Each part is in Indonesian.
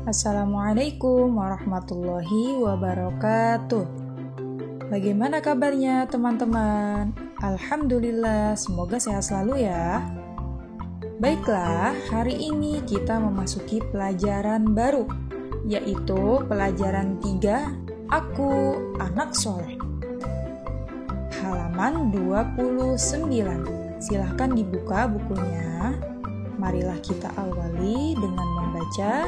Assalamualaikum warahmatullahi wabarakatuh. Bagaimana kabarnya teman-teman? Alhamdulillah, semoga sehat selalu ya. Baiklah, hari ini kita memasuki pelajaran baru, yaitu pelajaran 3, Aku Anak Soleh. Halaman 29. Silahkan dibuka bukunya. Marilah kita awali dengan membaca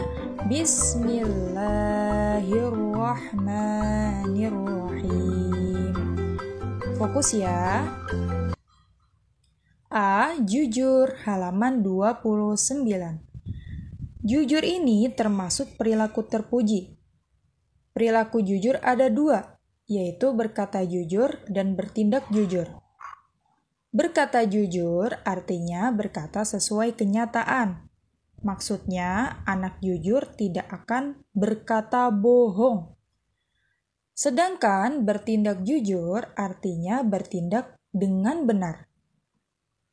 Bismillahirrahmanirrahim. Fokus ya. A. Jujur, halaman 29. Jujur ini termasuk perilaku terpuji. Perilaku jujur ada 2, yaitu berkata jujur dan bertindak jujur. Berkata jujur artinya berkata sesuai kenyataan. Maksudnya, anak jujur tidak akan berkata bohong. Sedangkan bertindak jujur artinya bertindak dengan benar.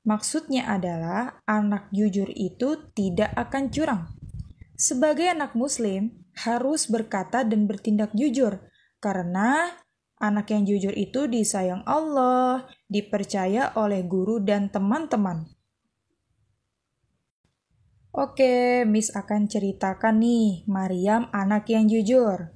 Maksudnya adalah anak jujur itu tidak akan curang. Sebagai anak muslim, harus berkata dan bertindak jujur, karena anak yang jujur itu disayang Allah, dipercaya oleh guru dan teman-teman. Oke, Miss akan ceritakan nih, Maryam anak yang jujur.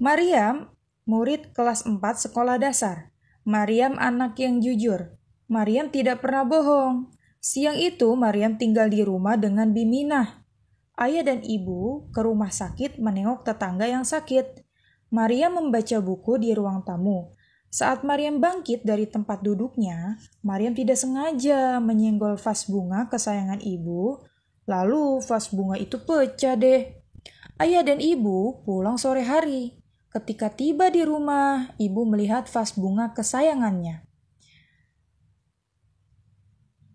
Maryam, murid kelas 4 sekolah dasar. Maryam anak yang jujur. Maryam tidak pernah bohong. Siang itu, Maryam tinggal di rumah dengan Biminah. Ayah dan ibu ke rumah sakit menengok tetangga yang sakit. Maryam membaca buku di ruang tamu. Saat Maryam bangkit dari tempat duduknya, Maryam tidak sengaja menyenggol vas bunga kesayangan ibu. Lalu vas bunga itu pecah deh. Ayah dan ibu pulang sore hari. Ketika tiba di rumah, ibu melihat vas bunga kesayangannya.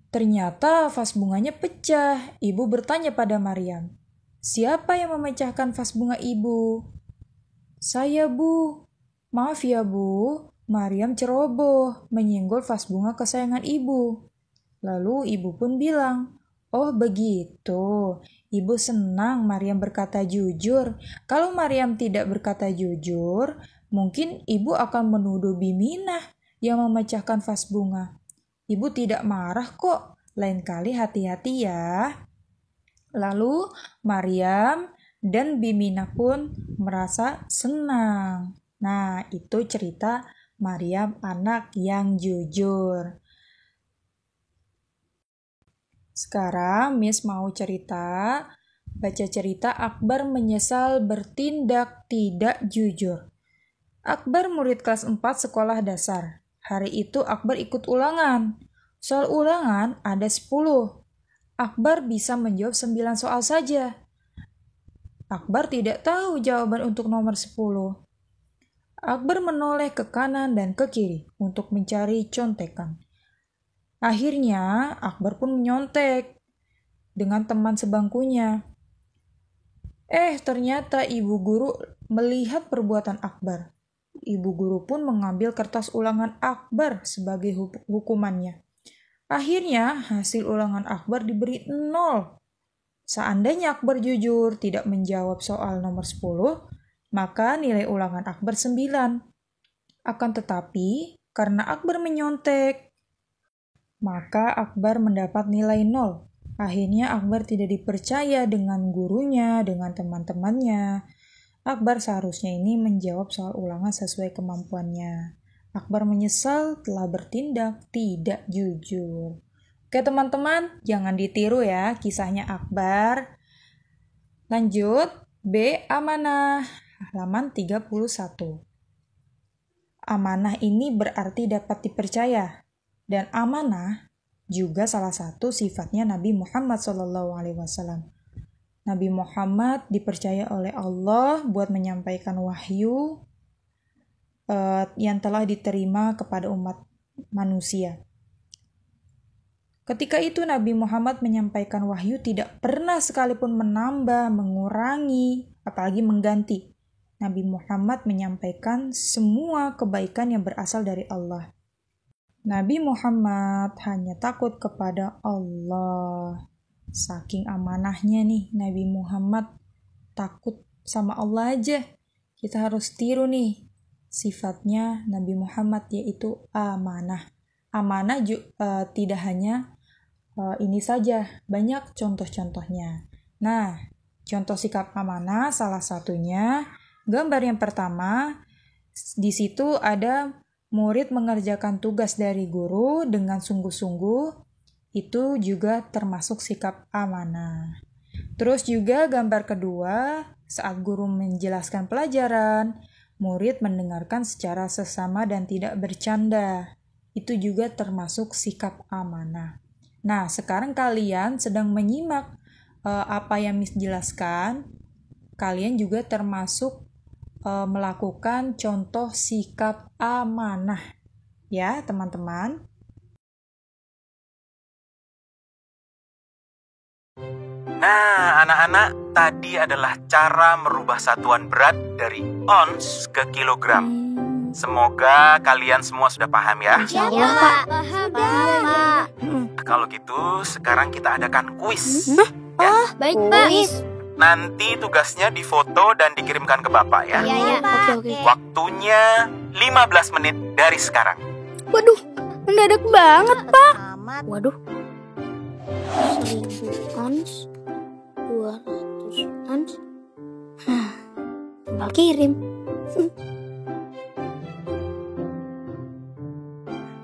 Ternyata vas bunganya pecah. Ibu bertanya pada Maryam, "Siapa yang memecahkan vas bunga ibu?" "Saya, Bu." "Maaf ya, Bu." Maryam ceroboh menyenggol vas bunga kesayangan ibu. Lalu ibu pun bilang, "Oh begitu." Ibu senang Maryam berkata jujur. Kalau Maryam tidak berkata jujur, mungkin ibu akan menuduh Biminah yang memecahkan vas bunga. Ibu tidak marah kok. Lain kali hati-hati ya. Lalu Maryam dan Biminah pun merasa senang. Nah, itu cerita Maryam anak yang jujur. Sekarang Miss mau baca cerita Akbar menyesal bertindak tidak jujur. Akbar murid kelas 4 sekolah dasar. Hari itu Akbar ikut ulangan. Soal ulangan ada 10. Akbar bisa menjawab 9 soal saja. Akbar tidak tahu jawaban untuk nomor 10. Akbar menoleh ke kanan dan ke kiri untuk mencari contekan. Akhirnya Akbar pun menyontek dengan teman sebangkunya. Ternyata ibu guru melihat perbuatan Akbar. Ibu guru pun mengambil kertas ulangan Akbar sebagai hukumannya. Akhirnya hasil ulangan Akbar diberi 0. Seandainya Akbar jujur tidak menjawab soal nomor 10, maka nilai ulangan Akbar 9. Akan tetapi, karena Akbar menyontek, maka Akbar mendapat nilai 0. Akhirnya Akbar tidak dipercaya dengan gurunya, dengan teman-temannya. Akbar seharusnya ini menjawab soal ulangan sesuai kemampuannya. Akbar menyesal telah bertindak tidak jujur. Oke teman-teman, jangan ditiru ya kisahnya Akbar. Lanjut, B. Amanah, halaman 31. Amanah ini berarti dapat dipercaya. Dan amanah juga salah satu sifatnya Nabi Muhammad SAW. Nabi Muhammad dipercaya oleh Allah buat menyampaikan wahyu yang telah diterima kepada umat manusia. Ketika itu Nabi Muhammad menyampaikan wahyu tidak pernah sekalipun menambah, mengurangi, apalagi mengganti. Nabi Muhammad menyampaikan semua kebaikan yang berasal dari Allah. Nabi Muhammad hanya takut kepada Allah. Saking amanahnya nih Nabi Muhammad takut sama Allah aja. Kita harus tiru nih sifatnya Nabi Muhammad, yaitu amanah. Amanah tidak hanya ini saja, banyak contoh-contohnya. Nah, contoh sikap amanah salah satunya gambar yang pertama. Di situ ada murid mengerjakan tugas dari guru dengan sungguh-sungguh. Itu juga termasuk sikap amanah. Terus juga gambar kedua, saat guru menjelaskan pelajaran, murid mendengarkan secara seksama dan tidak bercanda. Itu juga termasuk sikap amanah. Nah, sekarang kalian sedang menyimak apa yang Miss jelaskan. Kalian juga termasuk melakukan contoh sikap amanah. Ya, teman-teman. Nah, anak-anak, tadi adalah cara merubah satuan berat dari ons ke kilogram. Semoga kalian semua sudah paham ya. Insyaallah, Pak. Paham, Pak. Kalau gitu, sekarang kita adakan kuis. Oh, baik, Pak. Nanti tugasnya difoto dan dikirimkan ke Bapak ya. Iya, Oke. Waktunya 15 menit dari sekarang. Waduh, mendadak banget, Pak. Waduh. 1000 ons, 200 ons. Tinggal kirim.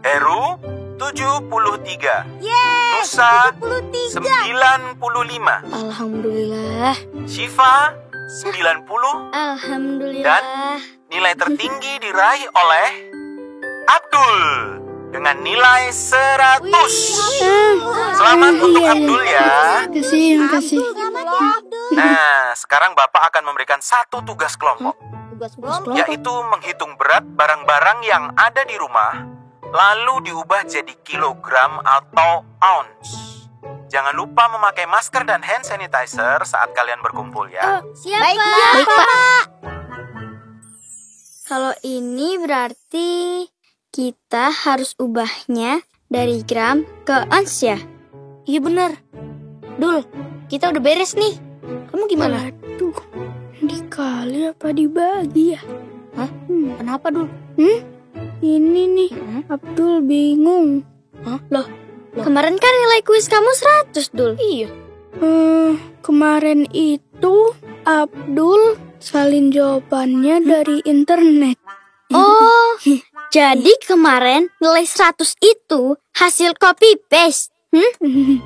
Heru 73. Nusa 95. Alhamdulillah. Syifa 90. Alhamdulillah. Nilai tertinggi diraih oleh Abdul dengan nilai 100. Selamat untuk Abdul ya. Terima kasih. Nah, sekarang Bapak akan memberikan satu tugas kelompok, Tugas yaitu menghitung berat barang-barang yang ada di rumah, lalu diubah jadi kilogram atau ounce. Jangan lupa memakai masker dan hand sanitizer saat kalian berkumpul ya. Siap, Baik, Pak. Pak. Kalau ini berarti kita harus ubahnya dari gram ke ons ya? Iya benar. Dul, kita udah beres nih. Kamu gimana? Waduh, dikali apa dibagi ya? Hah? Kenapa, Dul? Ini nih, Abdul bingung. Hah? Loh, kemarin kan nilai kuis kamu 100, Dul. Iya. Kemarin itu Abdul salin jawabannya dari internet. Oh, jadi kemarin nilai 100 itu hasil copy paste.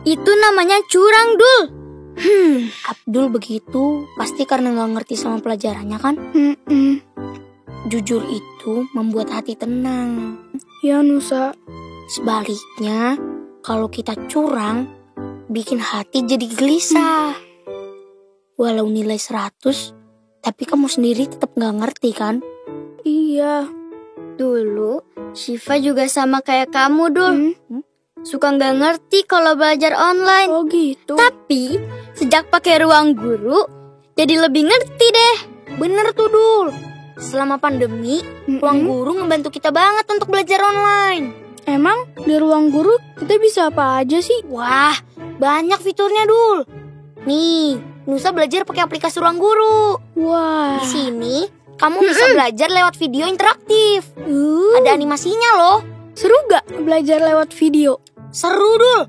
Itu namanya curang, Dul. Abdul begitu pasti karena nggak ngerti sama pelajarannya kan? Jujur itu membuat hati tenang. Ya, Nusa. Sebaliknya, kalau kita curang, bikin hati jadi gelisah. Walau nilai 100, tapi kamu sendiri tetap nggak ngerti kan? Iya. Dulu, Syifa juga sama kayak kamu, Dul. Suka nggak ngerti kalau belajar online. Oh gitu. Tapi, sejak pakai ruang guru, jadi lebih ngerti deh. Bener tuh, Dul. Selama pandemi, ruang guru ngebantu kita banget untuk belajar online. Emang di ruang guru kita bisa apa aja sih? Wah, banyak fiturnya, Dul. Nih, Nusa belajar pakai aplikasi ruang guru. Wah. Di sini, kamu bisa belajar lewat video interaktif. Ada animasinya loh. Seru gak belajar lewat video? Seru, Dul.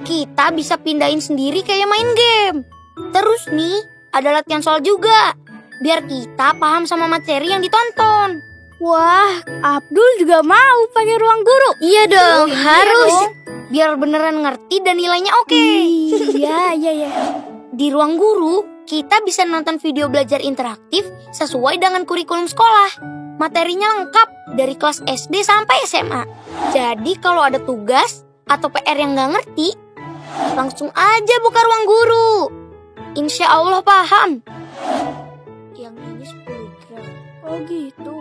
Kita bisa pindahin sendiri kayak main game. Terus nih, ada latihan soal juga. Biar kita paham sama materi yang ditonton. Wah, Abdul juga mau pakai ruang guru. Iya dong, harus. Biar beneran ngerti dan nilainya oke. Iya. Di ruang guru, kita bisa nonton video belajar interaktif sesuai dengan kurikulum sekolah. Materinya lengkap dari kelas SD sampai SMA. Jadi kalau ada tugas atau PR yang nggak ngerti, langsung aja buka ruang guru. Insya Allah paham. Yang ini 10 gram. Oh gitu.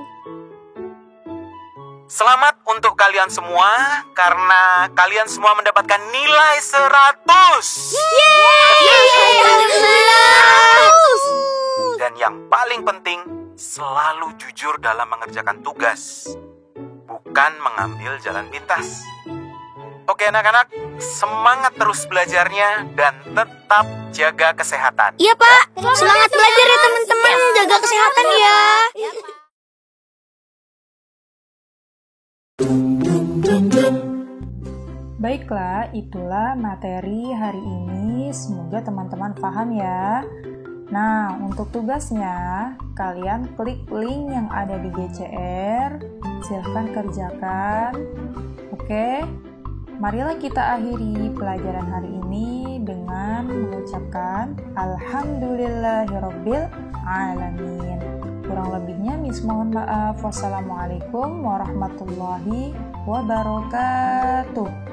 Selamat untuk kalian semua, karena kalian semua mendapatkan nilai 100. Dan yang paling penting, selalu jujur dalam mengerjakan tugas, bukan mengambil jalan pintas. Oke anak-anak, semangat terus belajarnya dan tetap jaga kesehatan. Iya Pak, semangat belajar ya teman-teman, jaga kesehatan ya. Baiklah, itulah materi hari ini. Semoga teman-teman paham ya. Nah, untuk tugasnya, kalian klik link yang ada di GCR. Silahkan kerjakan. Oke, marilah kita akhiri pelajaran hari ini dengan mengucapkan Alhamdulillahirabbil alamin. Kurang lebihnya Miss mohon maaf. Wassalamualaikum warahmatullahi wabarakatuh.